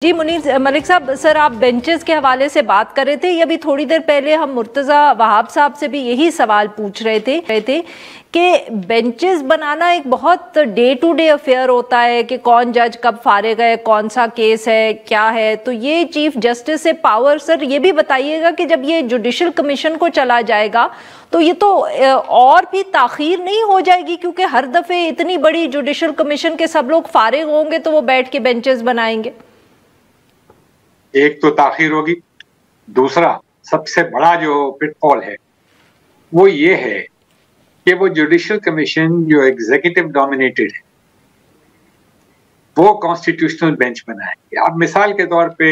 जी मुनीर मलिक साहब, सर आप बेंचेस के हवाले से बात कर रहे थे। ये अभी थोड़ी देर पहले हम मुर्तज़ा वहाब साहब से भी यही सवाल पूछ रहे थे कि बेंचेस बनाना एक बहुत डे टू डे अफेयर होता है कि कौन जज कब फारिग है, कौन सा केस है, क्या है। तो ये चीफ जस्टिस से पावर, सर ये भी बताइएगा कि जब ये जुडिशल कमीशन को चला जाएगा तो ये तो और भी ताखीर नहीं हो जाएगी, क्योंकि हर दफे इतनी बड़ी जुडिशल कमीशन के सब लोग फारिग होंगे तो वो बैठ के बेंचेस बनाएंगे। एक तो ताखीर होगी, दूसरा सबसे बड़ा जो पिटफॉल है वो ये है कि वो जुडिशल कमीशन जो एग्जीक्यूटिव डोमिनेटेड है वो कॉन्स्टिट्यूशनल बेंच बनाएंगे। अब मिसाल के तौर पे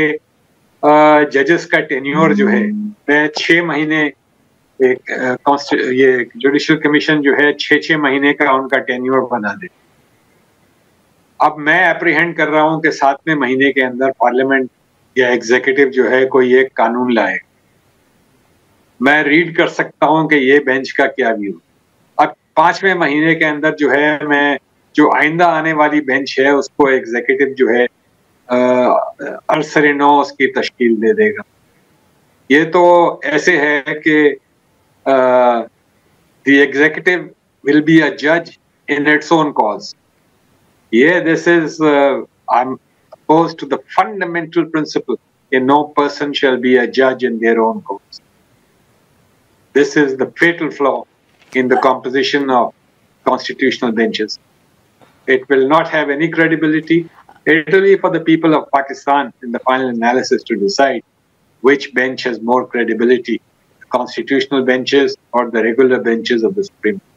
जजेस का टेन्योर जो है मैं 6 महीने ये जुडिशल कमीशन जो है 6 महीने का उनका टेन्योर बना दे। अब मैं एप्रीहेंड कर रहा हूं कि 7वें महीने के अंदर पार्लियामेंट या एग्जीक्यूटिव जो है कोई एक कानून लाए। मैं रीड कर सकता हूं कि ये बेंच का क्या व्यू। अब 5वें महीने के अंदर जो है मैं जो आइंदा आने वाली बेंच है उसको एग्जीक्यूटिव जो है अरसरे-नौ उसकी तश्कील दे देगा। ये तो ऐसे है कि the executive will be a जज in its own cause. Yeah, this is, I'm opposed to the fundamental principle that no person shall be a judge in their own cause. This is the fatal flaw in the composition of constitutional benches. It will not have any credibility. It will be for the people of Pakistan in the final analysis to decide which bench has more credibility, the constitutional benches or the regular benches of the Supreme Court.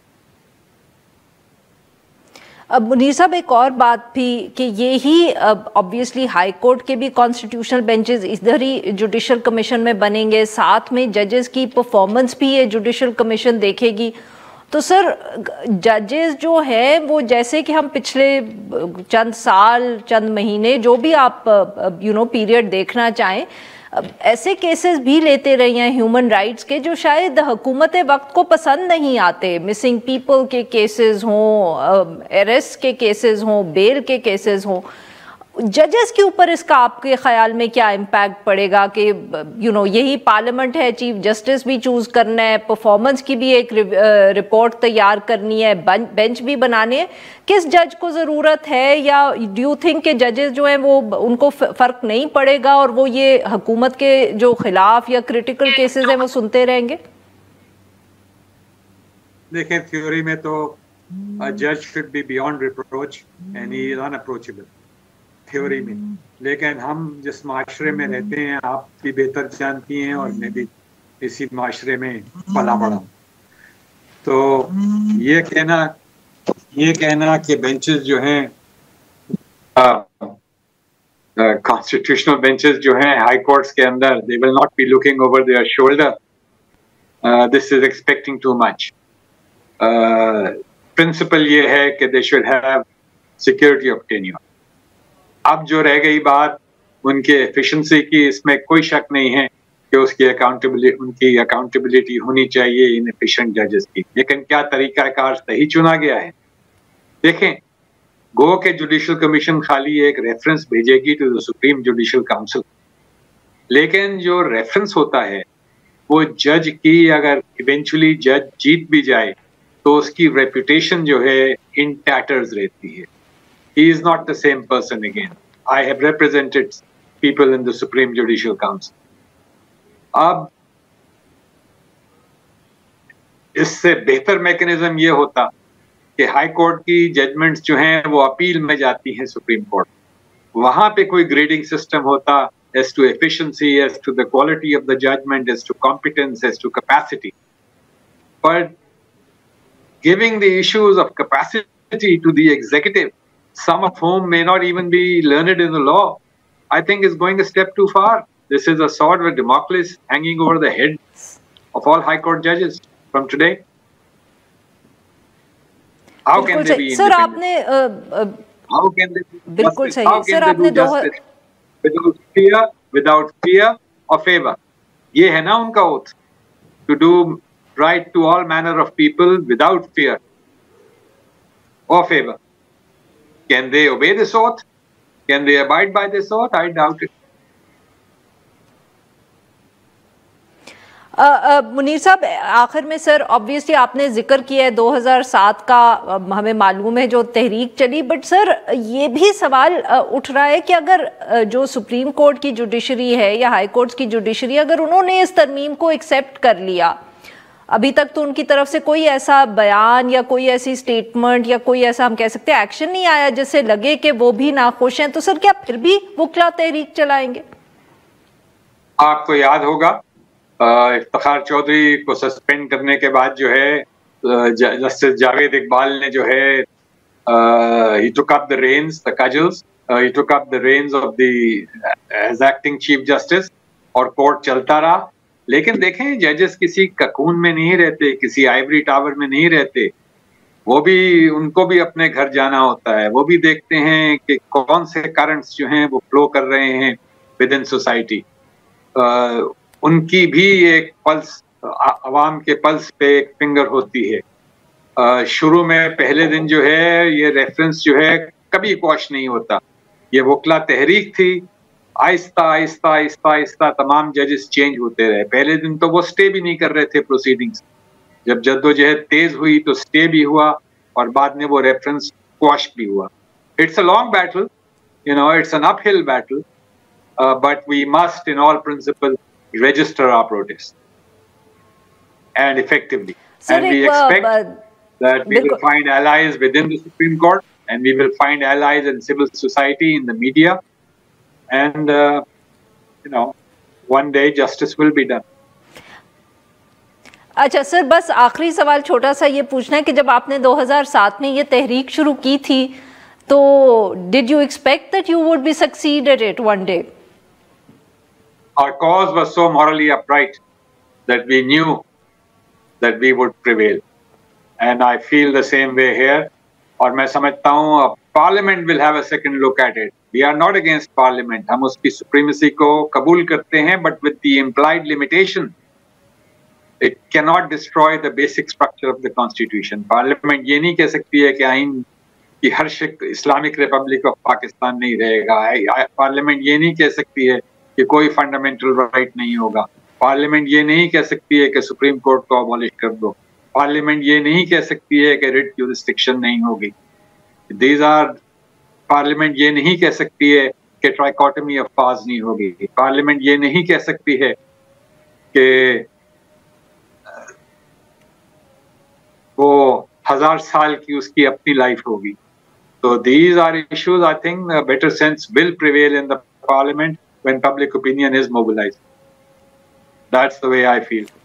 अब मुनीर साहब एक और बात भी कि ये ही obviously high court के भी कॉन्स्टिट्यूशनल बेंचेस इधर ही जुडिशल कमीशन में बनेंगे, साथ में जजेस की परफॉर्मेंस भी ये जुडिशल कमीशन देखेगी। तो सर जजेस जो है वो जैसे कि हम पिछले चंद साल चंद महीने जो भी आप पीरियड देखना चाहें, ऐसे केसेस भी लेते रहे हैं ह्यूमन राइट्स के जो शायद हुकूमत वक्त को पसंद नहीं आते। मिसिंग पीपल के केसेस हों, अरेस्ट के केसेस हों, बेल के केसेस हों। जजेस के ऊपर इसका आपके ख्याल में क्या इम्पैक्ट पड़ेगा कि यही पार्लियामेंट है, चीफ जस्टिस भी चूज करना है, परफॉर्मेंस की भी एक रिपोर्ट तैयार करनी है, बेंच भी बनाने हैं। किस जज को ज़रूरत है, या डू यू थिंक के जजेस जो हैं वो उनको फ़र्क नहीं पड़ेगा और वो ये हुकूमत के जो खिलाफ या क्रिटिकल केसेस हैं वो सुनते रहेंगे? देखें, थ्योरी में तो जज should be beyond reproach and he is unapproachable theory में, लेकिन हम जिस माशरे में रहते हैं आप भी बेहतर जानती हैं और मैं भी इसी माशरे में पला बड़ा। तो ये कहना कि बेंचेस जो हैं कॉन्स्टिट्यूशनल बेंचेस जो हैं हाई कोर्ट्स के अंदर, they will not be looking over their shoulder, this is expecting too much. Principle ये है कि they should have security of tenure. अब जो रह गई बात उनके एफिशिएंसी की, इसमें कोई शक नहीं है कि उनकी अकाउंटेबिलिटी होनी चाहिए इन एफिशिएंट जजेस की। लेकिन क्या तरीकाकार सही चुना गया है? देखें, गो के जुडिशल कमीशन खाली एक रेफरेंस भेजेगी to the Supreme Judicial Council, लेकिन जो रेफरेंस होता है वो जज की, अगर इवेंचुअली जज जीत भी जाए तो उसकी रेपुटेशन जो है इन टैटर्स रहती है। He is not the same person again. I have represented people in the Supreme Judicial Council. अब इससे बेहतर मैकेनिज्म ये होता कि हाई कोर्ट की जजमेंट्स जो हैं वो अपील में जाती हैं सुप्रीम कोर्ट। वहां पे कोई ग्रेडिंग सिस्टम होता as to efficiency, as to the quality of the judgment, as to competence, as to capacity. But giving the issues of capacity to the executive, some of whom may not even be learned in the law, I think is going a step too far. This is a sword with Damocles hanging over the head of all high court judges from today. How can they be sir independent? How can they be बिल्कुल justice? सही How sir, can they आपने do justice without fear or favor? ये है ना उनका oath, to do right to all manner of people without fear or favor. Can they obey this oath? Can they abide by this oath? I doubt it. Munir साहब, आखिर में sir obviously आपने जिक्र किया है 2007 का, हमें मालूम है जो तहरीक चली, बट सर ये भी सवाल उठ रहा है कि अगर जो सुप्रीम कोर्ट की जुडिशरी है या हाई कोर्ट की जुडिशरी, अगर उन्होंने इस तरमीम को एक्सेप्ट कर लिया, अभी तक तो उनकी तरफ से कोई ऐसा बयान या कोई ऐसी स्टेटमेंट या कोई ऐसा हम कह सकते हैं एक्शन नहीं आया जिससे लगे कि वो भी नाखुश हैं, तो सर क्या फिर भी वकला तहरीक चलाएंगे? आपको याद होगा इफ्तिखार चौधरी को सस्पेंड करने के बाद जो है जस्टिस जावेद इकबाल ने जो है he took up the reins, the cudgels, he took up the reins of the as acting chief justice, और कोर्ट चलता रहा। लेकिन देखें, जजेस किसी ककून में नहीं रहते, किसी आइवरी टावर में नहीं रहते, वो भी, उनको भी अपने घर जाना होता है, वो भी देखते हैं कि कौन से करंट्स जो हैं वो फ्लो कर रहे हैं विद इन सोसाइटी। उनकी भी एक पल्स, अवाम के पल्स पे एक फिंगर होती है। शुरू में पहले दिन जो है ये रेफरेंस जो है कभी क्वॉश नहीं होता, ये वकला तहरीक थी। आहिस्ता आहिस्ता आहिस्ता आहिस्ता तमाम जजेस चेंज होते रहे। पहले दिन तो वो स्टे भी नहीं कर रहे थे प्रोसीडिंग्स, जब जद्दोजहद तेज हुई तो स्टे भी हुआ और बाद में वो रेफरेंस क्वॉश भी हुआ। It's a long battle, you know, it's an uphill battle, but we must in all principle register our protest and effectively. Sir, and we expect that we will find allies within the Supreme Court, and we will find allies in civil society, in the media, and you know, one day justice will be done. अच्छा sir, बस आखिरी सवाल छोटा सा ये पूछना है कि जब आपने 2007 में ये तहरीक शुरू की थी, तो did you expect that you would be succeed at it one day? Our cause was so morally upright that we knew that we would prevail, and I feel the same way here. और मैं समझता हूँ Parliament will have a second look at it. We are not against Parliament. हम उसकी supremacy को कबूल करते हैं, but with the implied limitation, it cannot destroy the basic structure of the Constitution. Parliament ये नहीं कह सकती है कि आइन की हर शक्ल इस्लामिक रिपब्लिक ऑफ पाकिस्तान नहीं रहेगा। Parliament ये नहीं कह सकती है कि कोई फंडामेंटल राइट नहीं होगा। पार्लियामेंट ये नहीं कह सकती है कि सुप्रीम कोर्ट को अबॉलिश कर दो। पार्लियामेंट ये नहीं कह सकती है कि रिट जुरिस्डिक्शन नहीं होगी। पार्लियामेंट ये नहीं कह सकती है कि ट्राइकोटमी ऑफ पावर्स नहीं होगी। पार्लियामेंट ये नहीं कह सकती है कि वो 1000 साल की उसकी अपनी लाइफ होगी। तो these are issues, I think better sense will prevail in the Parliament when public opinion is mobilized. That's the way I feel.